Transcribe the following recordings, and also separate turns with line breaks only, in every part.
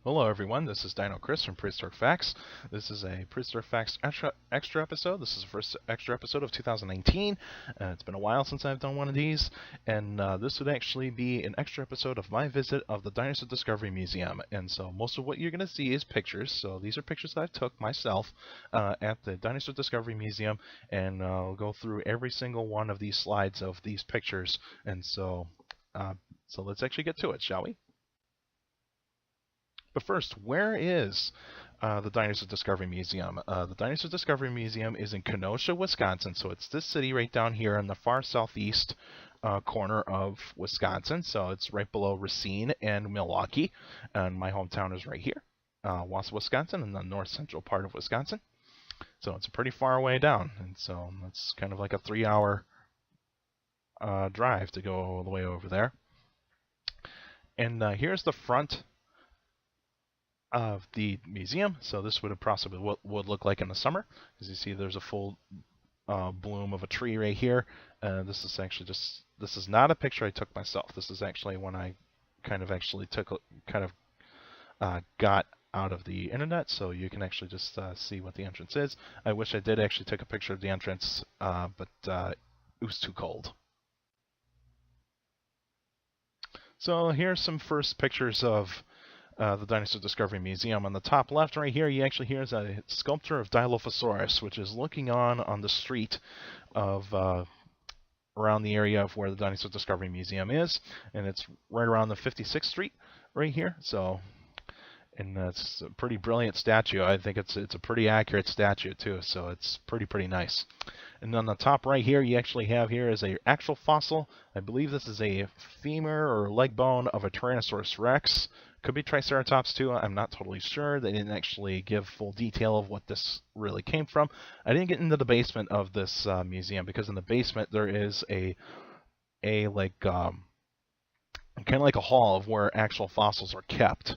Hello everyone, this is Dino Chris from Prehistoric Facts. This is a Prehistoric Facts extra episode. This is the first extra episode of 2019. It's been a while since I've done one of these, and this would actually be an extra episode of my visit of the Dinosaur Discovery Museum. And so most of what you're going to see is pictures. So these are pictures that I took myself at the Dinosaur Discovery Museum, and I'll go through every single one of these slides of these pictures. And so let's actually get to it, shall we? But first, where is the Dinosaur Discovery Museum? The Dinosaur Discovery Museum is in Kenosha, Wisconsin. So it's this city right down here in the far southeast corner of Wisconsin. So it's right below Racine and Milwaukee. And my hometown is right here, Wausau, Wisconsin, in the north central part of Wisconsin. So it's a pretty far way down. And so it's kind of like a 3-hour drive to go all the way over there. And here's the front of the museum. So this would have possibly what would look like in the summer. As you see, there's a full bloom of a tree right here. This is actually this is not a picture I took myself. This is actually one I kind of actually took, got out of the internet, so you can actually just see what the entrance is. I wish I did actually take a picture of the entrance, but it was too cold. So here's some first pictures of the Dinosaur Discovery Museum. On the top left right here, you actually hear a sculpture of Dilophosaurus, which is looking on the street of around the area of where the Dinosaur Discovery Museum is, and it's right around the 56th Street right here. So, and it's a pretty brilliant statue. I think it's a pretty accurate statue too. So it's pretty nice. And on the top right here, you actually have here is a actual fossil. I believe this is a femur or leg bone of a Tyrannosaurus Rex. Could be Triceratops too. I'm not totally sure. They didn't actually give full detail of what this really came from. I didn't get into the basement of this museum because in the basement there is a like kind of like a hall of where actual fossils are kept.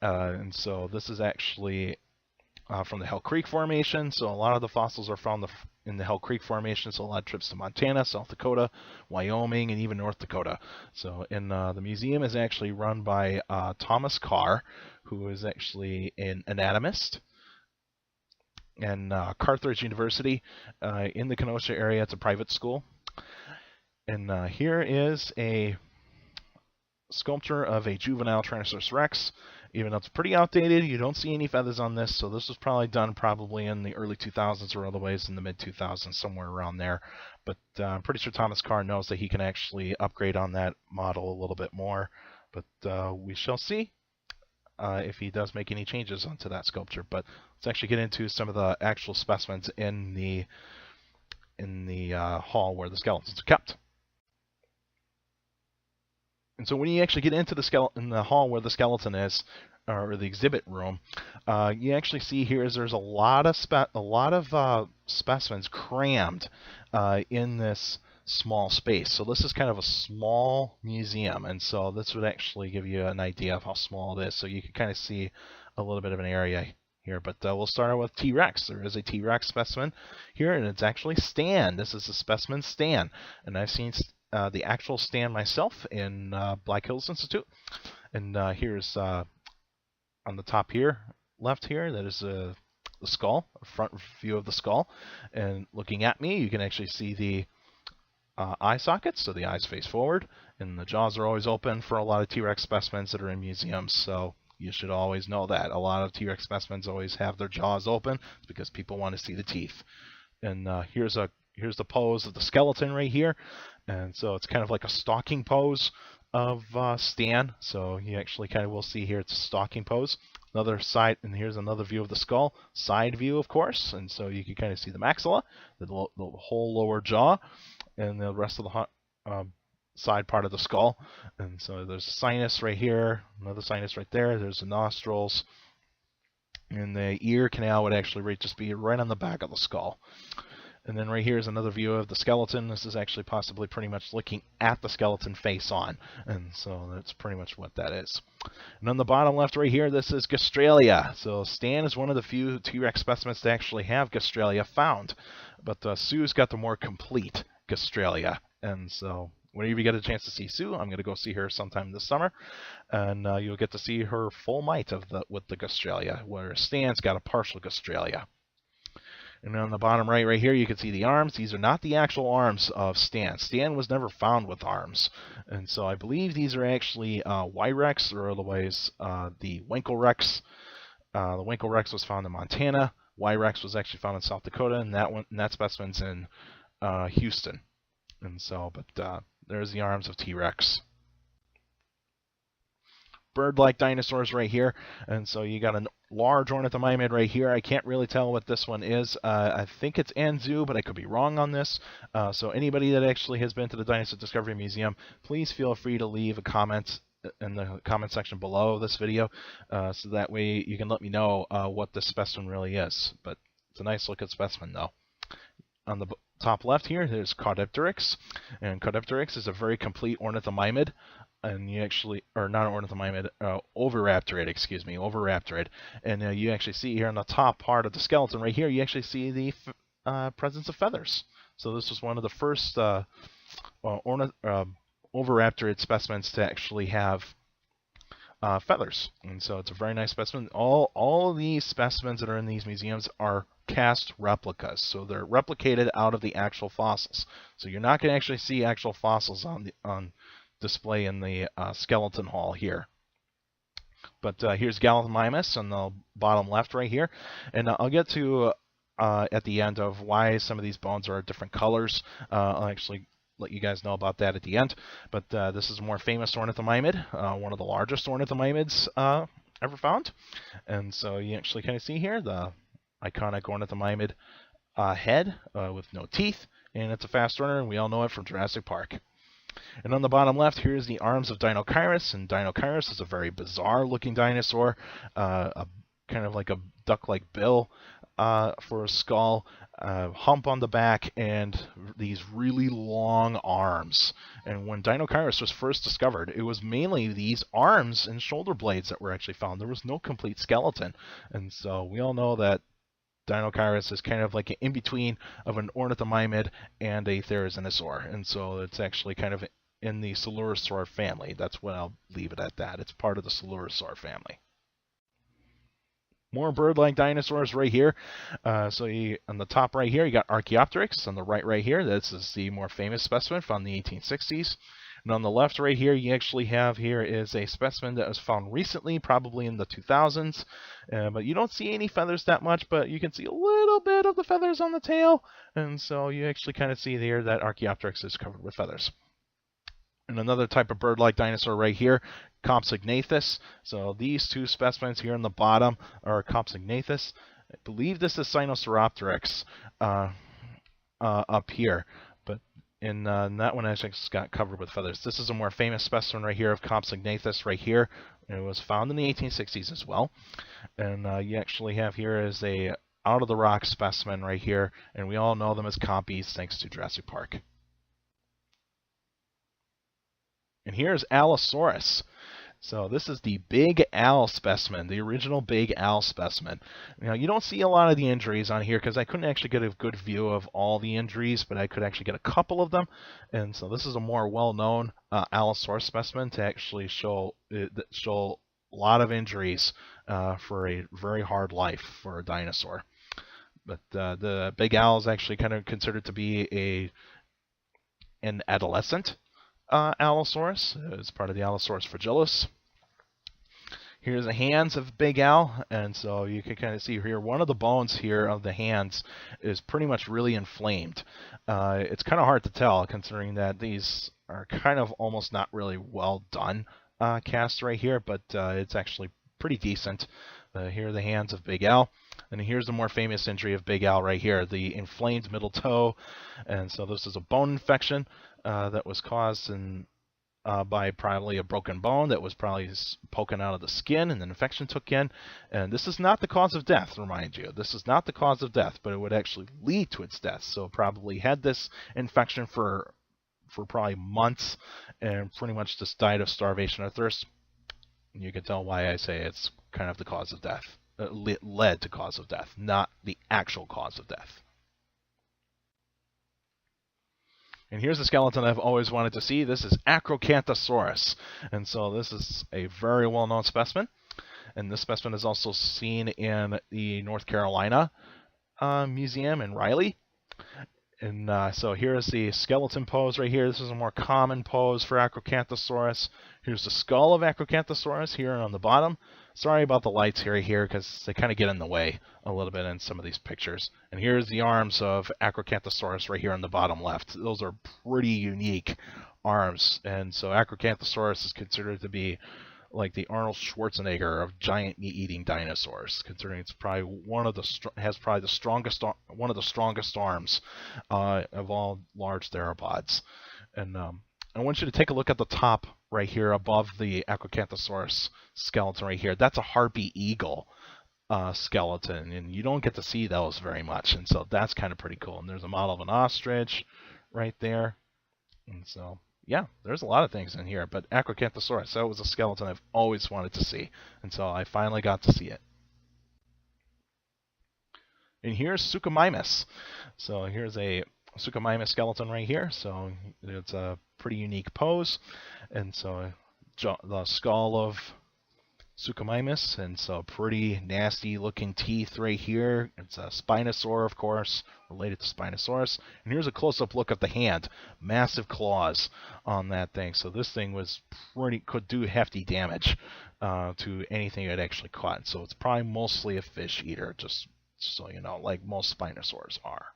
And so this is actually from the Hell Creek Formation. So a lot of the fossils are found in the Hell Creek Formation. So a lot of trips to Montana, South Dakota, Wyoming, and even North Dakota. So the museum is actually run by Thomas Carr, who is actually an anatomist. And Carthage University in the Kenosha area. It's a private school. And here is a sculpture of a juvenile Tyrannosaurus Rex. Even though it's pretty outdated, you don't see any feathers on this, so this was probably done in the early 2000s or otherwise in the mid 2000s, somewhere around there. But I'm pretty sure Thomas Carr knows that he can actually upgrade on that model a little bit more. But we shall see if he does make any changes onto that sculpture. But let's actually get into some of the actual specimens in the hall where the skeletons are kept. And so when you actually get into the hall where the skeleton is, or the exhibit room, you actually see here is there's a lot of specimens crammed in this small space. So this is kind of a small museum, and so this would actually give you an idea of how small it is. So you can kind of see a little bit of an area here. But we'll start out with T-Rex. There is a T-Rex specimen here, and it's actually Stan. This is a specimen Stan, and I've seen the actual Stan myself in Black Hills Institute. And here's on the top here, left here, that is the skull, a front view of the skull. And looking at me, you can actually see the eye sockets, so the eyes face forward, and the jaws are always open for a lot of T-Rex specimens that are in museums. So you should always know that. A lot of T-Rex specimens always have their jaws open. It's because people want to see the teeth. And here's the pose of the skeleton right here. And so it's kind of like a stalking pose of Stan. So you actually kind of will see here it's a stalking pose. Another side, and here's another view of the skull. Side view, of course. And so you can kind of see the maxilla, the whole lower jaw, and the rest of the side part of the skull. And so there's a sinus right here, another sinus right there. There's the nostrils. And the ear canal would actually just be right on the back of the skull. And then right here is another view of the skeleton. This is actually possibly pretty much looking at the skeleton face on. And so that's pretty much what that is. And on the bottom left right here, this is Gastralia. So Stan is one of the few T-Rex specimens to actually have Gastralia found. But Sue's got the more complete Gastralia. And so whenever you get a chance to see Sue, I'm going to go see her sometime this summer, and you'll get to see her full might with the gastralia, where Stan's got a partial gastralia. And on the bottom right here, you can see the arms. These are not the actual arms of Stan. Stan was never found with arms. And so I believe these are actually Y-Rex, or otherwise the Winkle-Rex. The Winkle-Rex was found in Montana. Y-Rex was actually found in South Dakota, and that specimen's in Houston. And so, but there's the arms of T-Rex. Bird-like dinosaurs right here, and so you got a large ornithomimid right here. I can't really tell what this one is. I think it's Anzu, but I could be wrong on this. So anybody that actually has been to the Dinosaur Discovery Museum, please feel free to leave a comment in the comment section below this video, so that way you can let me know what this specimen really is. But it's a nice looking specimen though. On the top left here, there's Caudipteryx, and Caudipteryx is a very complete ornithomimid. And you actually, or not an ornithomimid, oviraptorid, excuse me, oviraptorid. And you actually see here on the top part of the skeleton right here, you actually see the presence of feathers. So this was one of the first oviraptorid specimens to actually have feathers. And so it's a very nice specimen. All of these specimens that are in these museums are cast replicas. So they're replicated out of the actual fossils. So you're not going to actually see actual fossils on display in the skeleton hall here. But here's Gallimimus on the bottom left right here, and I'll get to at the end of why some of these bones are different colors. I'll actually let you guys know about that at the end. But this is a more famous ornithomimid, one of the largest ornithomimids ever found. And so you actually kind of see here the iconic ornithomimid head with no teeth, and it's a fast runner, and we all know it from Jurassic Park. And on the bottom left, here's the arms of Dinochirus, and Dinochirus is a very bizarre-looking dinosaur, kind of like a duck-like bill for a skull, hump on the back, and these really long arms. And when Dinochirus was first discovered, it was mainly these arms and shoulder blades that were actually found. There was no complete skeleton, and so we all know that Dinochirus is kind of like an in-between of an ornithomimid and a therizinosaur, and so it's actually kind of in the Coelurosaur family. That's what I'll leave it at that. It's part of the Coelurosaur family. More bird-like dinosaurs right here. On the top right here, you got Archaeopteryx. On the right here, this is the more famous specimen found in the 1860s. And on the left right here, you actually have here is a specimen that was found recently, probably in the 2000s. But you don't see any feathers that much, but you can see a little bit of the feathers on the tail. And so you actually kind of see there that Archaeopteryx is covered with feathers. And another type of bird-like dinosaur right here, Compsognathus. So these two specimens here on the bottom are Compsognathus. I believe this is Sinosauropteryx up here. And that one actually got covered with feathers. This is a more famous specimen right here of Compsognathus right here. It was found in the 1860s as well. And you actually have here is a out-of-the-rock specimen right here. And we all know them as Compies thanks to Jurassic Park. And here's Allosaurus. So this is the Big Al specimen, the original Big Al specimen. Now, you don't see a lot of the injuries on here because I couldn't actually get a good view of all the injuries, but I could actually get a couple of them. And so this is a more well-known Allosaurus specimen to actually show a lot of injuries for a very hard life for a dinosaur. But the Big Al is actually kind of considered to be an adolescent Allosaurus. It's part of the Allosaurus fragilis. Here's the hands of Big Al, and so you can kind of see here one of the bones here of the hands is pretty much really inflamed. It's kind of hard to tell considering that these are kind of almost not really well done casts right here, but it's actually pretty decent. Here are the hands of Big Al, and here's the more famous injury of Big Al right here, the inflamed middle toe. And so this is a bone infection that was caused by probably a broken bone that was probably poking out of the skin, and the infection took in. And this is not the cause of death, remind you. This is not the cause of death, but it would actually lead to its death. So probably had this infection for probably months and pretty much just died of starvation or thirst. And you can tell why I say it's kind of the cause of death. Led to cause of death, not the actual cause of death. And here's the skeleton I've always wanted to see. This is Acrocanthosaurus. And so this is a very well-known specimen. And this specimen is also seen in the North Carolina Museum in Raleigh. And so here's the skeleton pose right here. This is a more common pose for Acrocanthosaurus. Here's the skull of Acrocanthosaurus here on the bottom. Sorry about the lights here because they kind of get in the way a little bit in some of these pictures. And here's the arms of Acrocanthosaurus right here on the bottom left. Those are pretty unique arms. And so Acrocanthosaurus is considered to be like the Arnold Schwarzenegger of giant meat-eating dinosaurs, considering it's probably one of the strongest arms of all large theropods. And I want you to take a look at the top right here above the Acrocanthosaurus skeleton right here. That's a harpy eagle skeleton, and you don't get to see those very much, and so that's kind of pretty cool. And there's a model of an ostrich right there, and so yeah, there's a lot of things in here, but Acrocanthosaurus, that was a skeleton I've always wanted to see, and so I finally got to see it. And here's Suchomimus. So here's a Suchomimus skeleton right here. So it's a pretty unique pose, and so the skull of Suchomimus, and so pretty nasty looking teeth right here. It's a Spinosaur, of course, related to Spinosaurus. And here's a close-up look at the hand. Massive claws on that thing. So this thing could do hefty damage to anything it actually caught. So it's probably mostly a fish eater, just so you know, like most Spinosaurs are.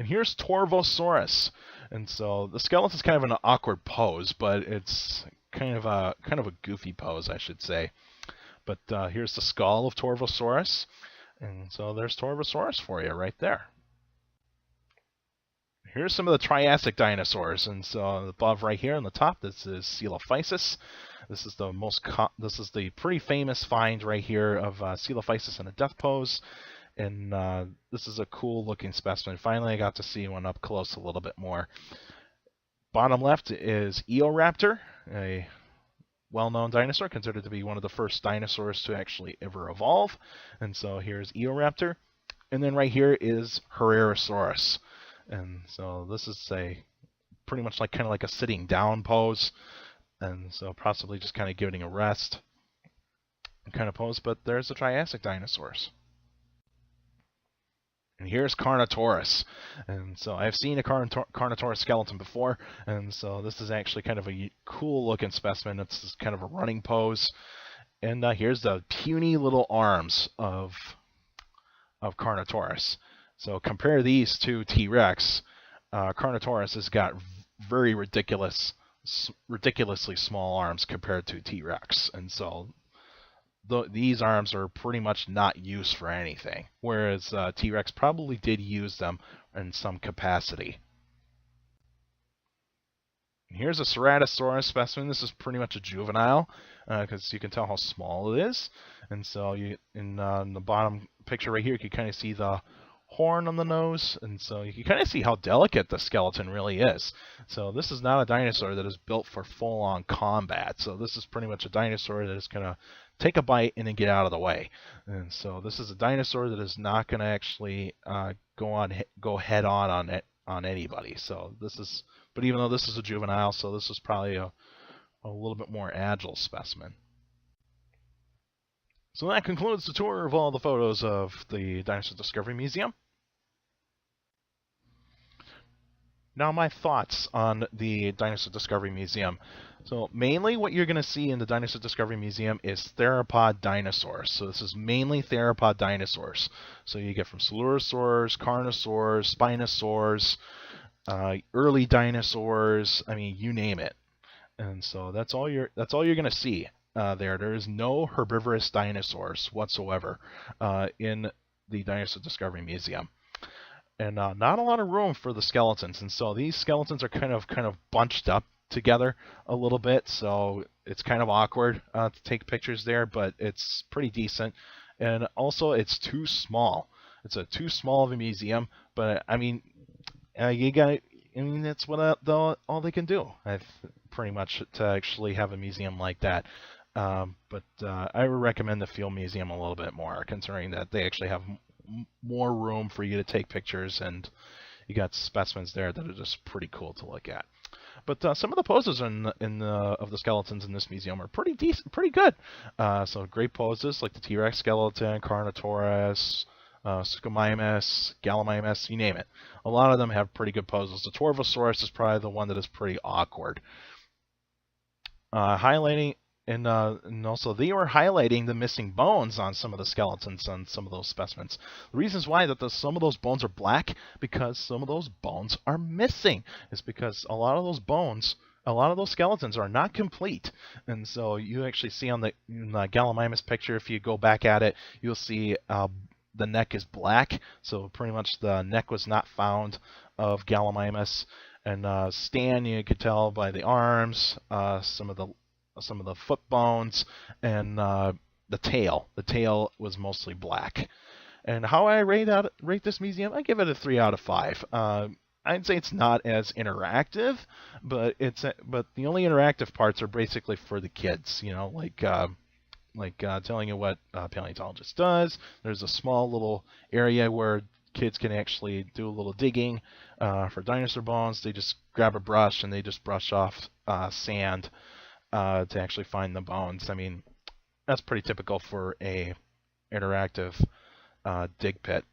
And here's Torvosaurus. And so the skeleton's kind of an awkward pose, but it's kind of a goofy pose, I should say. But here's the skull of Torvosaurus, and so there's Torvosaurus for you right there. Here's some of the Triassic dinosaurs, and so above right here on the top, this is Coelophysis. This is the pretty famous find right here of Coelophysis in a death pose, and this is a cool looking specimen. Finally, I got to see one up close a little bit more. Bottom left is Eoraptor, a well-known dinosaur, considered to be one of the first dinosaurs to actually ever evolve. And so here's Eoraptor. And then right here is Herrerasaurus. And so this is pretty much kind of like a sitting down pose. And so possibly just kind of giving a rest kind of pose. But there's the Triassic dinosaurs. And here's Carnotaurus. And so I've seen a Carnotaurus skeleton before, and so this is actually kind of a cool looking specimen. It's kind of a running pose. And here's the puny little arms of Carnotaurus. So compare these to T-Rex. Carnotaurus has got very ridiculously small arms compared to T-Rex, and so these arms are pretty much not used for anything, whereas T-Rex probably did use them in some capacity. And here's a Ceratosaurus specimen. This is pretty much a juvenile, because you can tell how small it is. And so in the bottom picture right here, you can kind of see the horn on the nose, and so you can kind of see how delicate the skeleton really is. So this is not a dinosaur that is built for full-on combat. So this is pretty much a dinosaur that is going to take a bite and then get out of the way. And so this is a dinosaur that is not going to actually go head on anybody. So but even though this is a juvenile, so this is probably a little bit more agile specimen. So that concludes the tour of all the photos of the Dinosaur Discovery Museum. Now my thoughts on the Dinosaur Discovery Museum. So mainly what you're going to see in the Dinosaur Discovery Museum is theropod dinosaurs. So this is mainly theropod dinosaurs. So you get from Coelurosaurs, Carnosaurs, Spinosaurs, early dinosaurs, I mean, you name it. And so that's all you're going to see there. There is no herbivorous dinosaurs whatsoever in the Dinosaur Discovery Museum. And not a lot of room for the skeletons, and so these skeletons are kind of bunched up together a little bit, so it's kind of awkward to take pictures there, but it's pretty decent. And also, it's too small. It's too small of a museum, but I mean, that's what all they can do. Pretty much to actually have a museum like that. But I would recommend the Field Museum a little bit more, considering that they actually have more room for you to take pictures and you got specimens there that are just pretty cool to look at. But some of the poses of the skeletons in this museum are pretty decent, pretty good. So great poses like the T-Rex skeleton, Carnotaurus, Suchomimus, Gallimimus, you name it. A lot of them have pretty good poses. The Torvosaurus is probably the one that is pretty awkward. Highlighting and also they were highlighting the missing bones on some of the skeletons on some of those specimens. The reasons why that some of those bones are black, because some of those bones are missing. It's because a lot of those bones, a lot of those skeletons are not complete. And so you actually see in the Gallimimus picture, if you go back at it, you'll see the neck is black. So pretty much the neck was not found of Gallimimus. And Stan, you could tell by the arms, some of the foot bones, and the tail. The tail was mostly black. And how I rate this museum, I give it a 3 out of 5. I'd say it's not as interactive, but the only interactive parts are basically for the kids. You know, like telling you what a paleontologist does. There's a small little area where kids can actually do a little digging for dinosaur bones. They just grab a brush and they just brush off sand to actually find the bones. I mean, that's pretty typical for a interactive dig pit.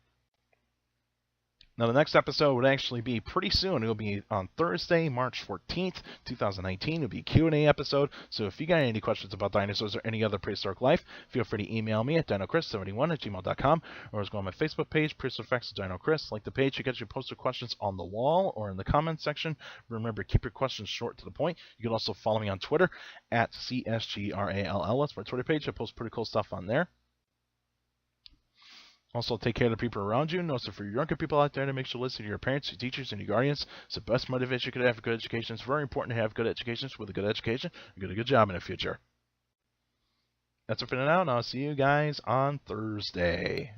Now, the next episode would actually be pretty soon. It'll be on Thursday, March 14th, 2019. It'll be a Q&A episode. So if you got any questions about dinosaurs or any other prehistoric life, feel free to email me at dinochrist71@gmail.com, or just go on my Facebook page, Prehistoric Facts with Dino Chris. Like the page, you get your poster questions on the wall or in the comments section. Remember, keep your questions short to the point. You can also follow me on Twitter at CSGRALL. That's my Twitter page. I post pretty cool stuff on there. Also, take care of the people around you. And also, for your younger people out there, to make sure to listen to your parents, your teachers, and your guardians. It's the best motivation you could have for good education. It's very important to have good education. With a good education, you get a good job in the future. That's it for now, and I'll see you guys on Thursday.